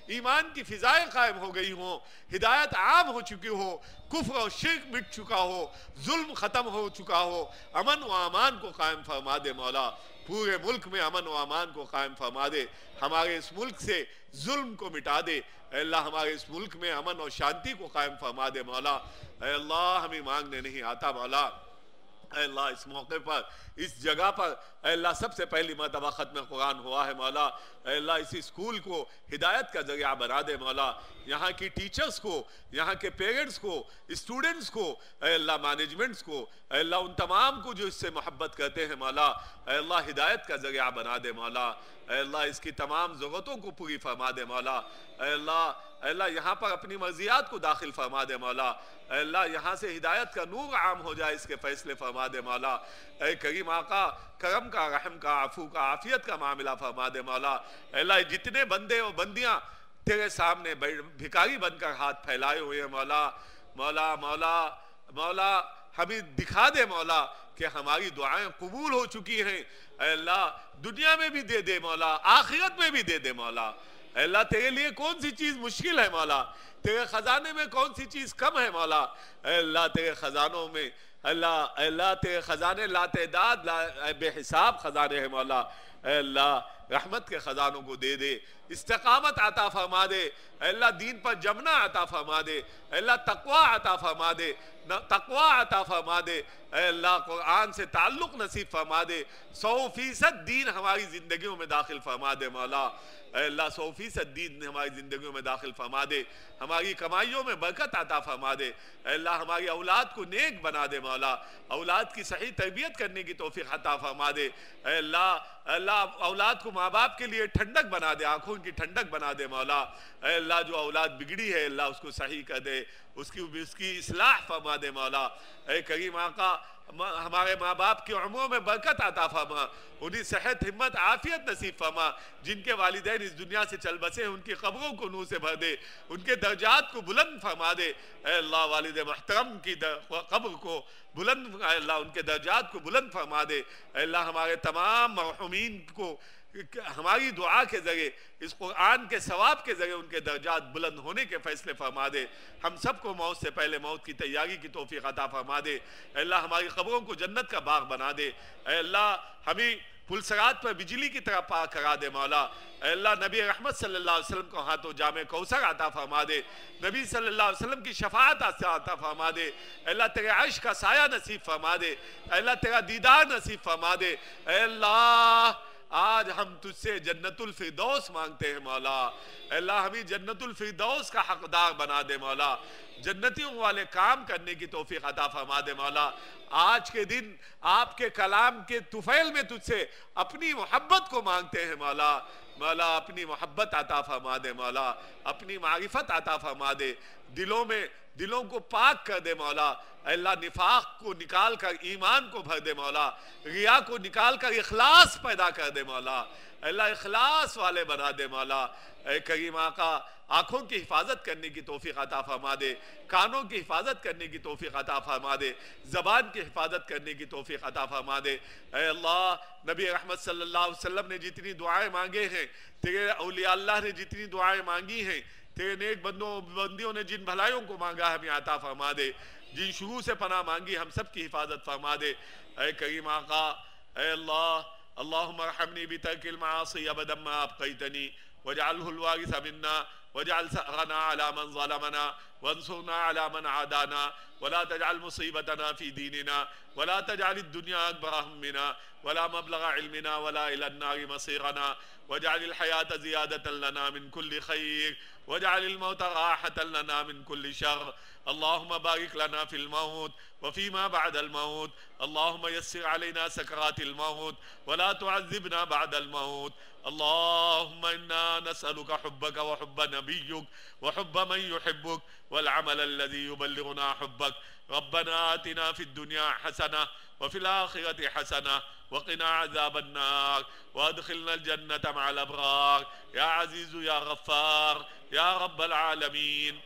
ایمان کی فضائیں قائم ہو گئی ہوں, ہدایت عام ہو چکی ہو, کفر اور شرک مٹ چکا ہو, ظلم ختم ہو چکا ہو. امن و امان کو قائم فرما دے مولا. پورے ملک میں امن و امان کو قائم فرما دے. ہمارے اس ملک سے ظلم کو مٹا دے. اے اللہ ہمارے اس ملک میں امن اور شانتی کو قائم فرما دے مولا. اے اللہ ہمیں مانگنے نہیں آتا مولا. اے اللہ اس موقع پر, اس جگہ پر اے اللہ سب سے پہلی مرتبہ ختم قرآن ہوا ہے مولا. اے اللہ اسی اسکول کو ہدایت کا ذریعہ بنا دے مولا. یہاں کی ٹیچرز کو, یہاں کے پیرنٹس کو, اسٹوڈنٹس کو, اے اللہ مینجمنٹس کو, اے اللہ ان تمام کو جو اس سے محبت کرتے ہیں مولا, اے اللہ ہدایت کا ذریعہ بنا دے مولا. اے اللہ اس کی تمام ضرورتوں کو پوری فرما دے مولا. اے اللہ یہاں پر اپنی مرضیات کو داخل فرما دے مولا. اے اللہ یہاں سے ہدایت کا نور عام ہو جائے, اس کے فیصلے فرما دے مولا. اے کریم آقا, کرم کا, رحم کا, عفو کا, عافیت کا معاملہ فرما دے مولا. اے اللہ جتنے بندے اور بندیاں تیرے سامنے بھکاری بن کر ہاتھ پھیلائے ہوئے ہیں مولا, مولا مولا مولا ہمیں دکھا دے مولا کہ ہماری دعائیں قبول ہو چکی ہیں. اے اللہ دنیا میں بھی دے دے مولا, آخرت میں بھی دے دے مولا. اے اللہ تیرے لیے کون سی چیز مشکل ہے مولا, تیرے خزانے میں کون سی چیز کم ہے مولا. اے اللہ تیرے خزانوں میں, اے اللہ تیرے خزانے لا تعداد بے حساب خزانے ہیں مولا. اے اللہ رحمت کے خزانوں کو دے دے, استقامت عطا فرما دے. اے اللہ دین پر جمنا عطا فرما دے. اے اللہ تقوی عطا فرما دے, تقوی عطا فرما دے. اے اللہ قرآن سے تعلق نصیب فرما دے. 100% دین ہماری زندگیوں میں داخل فرما دے مولا. اے اللہ 100% دین ہماری زندگیوں میں داخل فرما دے. ہماری کمائیوں میں برکت عطا فرما دے. اے اللہ ہماری اولاد کو نیک بنا دے مولا. اولاد کی صحیح تربیت کرنے کی توفیق عطا فرما دے. اے اللہ اولاد کو ماں باپ کے لیے ٹھنڈک بنا دے, آنکھوں کی ٹھنڈک بنا دے مولا. اے اللہ جو اولاد بگڑی ہے اللہ اس کو صحیح کر دے, اس کی اصلاح فرما دے مولا. اے کریم آقا ہمارے ماں باپ کی عمروں میں برکت عطا فرما, انہیں صحت, ہمت, عافیت نصیب فرما. جن کے والدین اس دنیا سے چل بسے ان کی قبروں کو نور سے بھر دے, ان کے درجات کو بلند فرما دے. اے اللہ والد محترم کی قبر کو بلند, اے اللہ ان کے درجات کو بلند فرما دے. اے اللہ ہمارے تمام مرحومین کو ہماری دعا کے ذریعے, اس قرآن کے ثواب کے ذریعے ان کے درجات بلند ہونے کے فیصلے فرما دے. ہم سب کو موت سے پہلے موت کی تیاری کی توفیق عطا فرما دے. اے اللہ ہماری قبروں کو جنت کا باغ بنا دے. اے اللہ ہمیں پلسرات پر بجلی کی طرح پاک کرا دے مولا. اے اللہ نبی رحمت صلی اللہ علیہ وسلم کو ہاتھوں جام کوثر عطا فرما دے. نبی صلی اللہ علیہ وسلم کی شفاعت عطا فرما دے. اے اللہ تیرے عرش کا سایہ نصیب فرما دے. اے اللہ تیرا دیدار نصیب فرما دے. اے اللہ آج ہم تجھ سے جنت الفردوس مانگتے ہیں مولا. اے اللہ ہمیں جنت الفردوس کا حقدار بنا دے مولا. جنتیوں والے کام کرنے کی توفیق عطا فرما دے مولا. آج کے دن آپ کے کلام کے طفیل میں تجھ سے اپنی محبت کو مانگتے ہیں مولا. مولا اپنی محبت عطا فرما دے مولا, اپنی معرفت عطا فرما دے. دلوں میں دلوں کو پاک کر دے مولا، اے اللہ نفاق کو نکال کر ایمان کو بھر دے مولا، ریا کو نکال کر اخلاص پیدا کر دے مولا، اے اللہ اخلاص والے بنا دے مولا، اے کریم آقا آنکھوں کی حفاظت کرنے کی توفیق عطا فرما دے، کانوں کی حفاظت کرنے کی توفیق عطا فرما دے، زبان کی حفاظت کرنے کی توفیق عطا فرما دے، اے اللہ نبی رحمت صلی اللہ علیہ وسلم نے جتنی دعائیں مانگے ہیں، تیرے اولیاء اللہ نے جتنی دعائیں مانگی ہیں، تیرے نیک بندیوں نے جن بھلائیوں کو مانگا ہمیں عطا فرما دے، جن شروع سے پناہ مانگی ہم سب کی حفاظت فرما دے، اے کریم آقا اے اللہ اللہم ارحمنی بترک المعاصی ابدا ما ابقیتنی واجعلہ الوارث منا واجعل ثأرنا على من ظلمنا وانصرنا على من عادانا ولا تجعل مصيبتنا في ديننا ولا تجعل الدنيا أكبر همنا ولا مبلغ علمنا ولا إلى النار مصيرنا واجعل الحياة زيادة لنا من كل خير واجعل الموت راحة لنا من كل شر اللهم بارك لنا في الموت وفيما بعد الموت اللهم يسر علينا سكرات الموت ولا تعذبنا بعد الموت اللهم إنا نسألك حبك وحب نبيك وحب من يحبك والعمل الذي يبلغنا حبك ربنا آتنا في الدنيا حسنة وفي الآخرة حسنة وقنا عذاب النار وادخلنا الجنة مع الأبرار يا عزيز يا غفار يا رب العالمين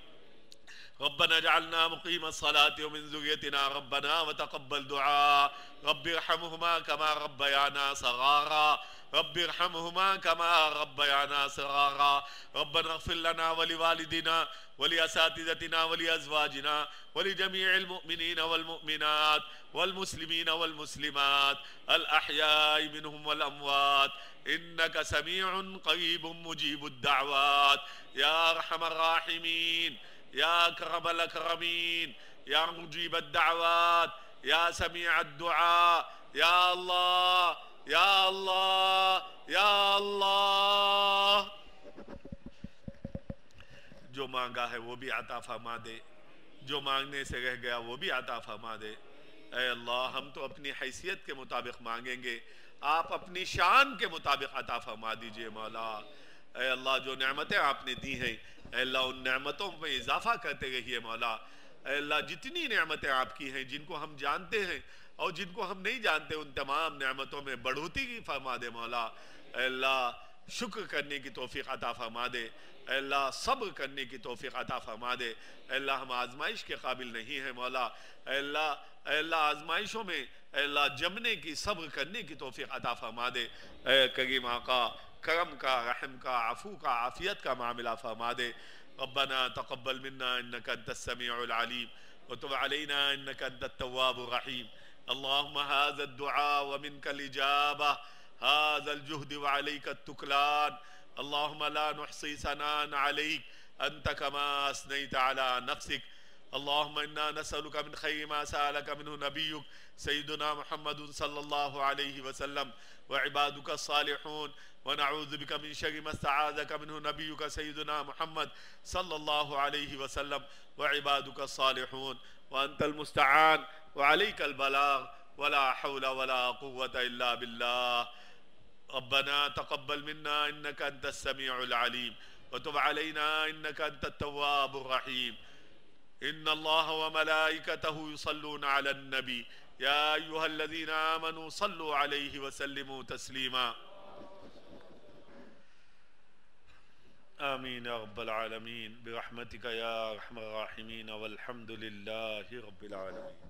ربنا اجعلنا مقيم الصلاة ومن ذريتنا ربنا وتقبل دعاء رب ارحمهما كما ربيانا صغارا رب ارحمهما كما ربيانا صغارا ربنا اغفر لنا ولوالدنا ولأساتذتنا ولأزواجنا ولجميع المؤمنين والمؤمنات والمسلمين والمسلمات الأحياء منهم والأموات إنك سميع قريب مجيب الدعوات يا أرحم الراحمين يا أكرم الأكرمين يا مجيب الدعوات يا سميع الدعاء يا الله يا الله يا الله جو مانگا ہے وہ بھی عطا فرما دے، جو مانگنے سے رہ گیا وہ بھی عطا فرما دے۔ اے اللہ ہم تو اپنی حیثیت کے مطابق مانگیں گے، آپ اپنی شان کے مطابق عطا فرما دیجئے مولا۔ اے اللہ جو نعمتیں آپ نے دی ہیں اے اللہ ان نعمتوں میں اضافہ کرتے رہیے مولا۔ اے اللہ جتنی نعمتیں آپ کی ہیں جن کو ہم جانتے ہیں اور جن کو ہم نہیں جانتے ان تمام نعمتوں میں بڑھوتری فرما دے مولا۔ اے اللہ شکر کرنے کی توفیق عطا فرما دے، اے اللہ صبر کرنے کی توفیق عطا فرما دے۔ اے اللہ ہم آزمائش کے قابل نہیں ہیں مولا، اے اللہ آزمائشوں میں اے اللہ جمنے کی صبر کرنے کی توفیق عطا فرما دے۔ اے کریم آقا کرم کا رحم کا عفو کا عافیت کا معاملہ فرما دے۔ ربنا تقبل منا انك انت السميع العليم وتب علينا انك انت التواب الرحيم اللهم هذا الدعاء ومنك الإجابة هذا الجهد وعليك التكلان اللهم لا نحصي ثناء عليك أنت كما أثنيت على نفسك اللهم إنا نسألك من خير ما سألك منه نبيك سيدنا محمد صلى الله عليه وسلم وعبادك الصالحون ونعوذ بك من شر ما استعاذك منه نبيك سيدنا محمد صلى الله عليه وسلم وعبادك الصالحون وأنت المستعان وعليك البلاغ ولا حول ولا قوة إلا بالله ربنا تقبل منا إنك أنت السميع العليم وتب علينا إنك أنت التواب الرحيم إن الله وملائكته يصلون على النبي يا أيها الذين آمنوا صلوا عليه وسلموا تسليما آمين يا رب العالمين برحمتك يا أرحم الراحمين والحمد لله رب العالمين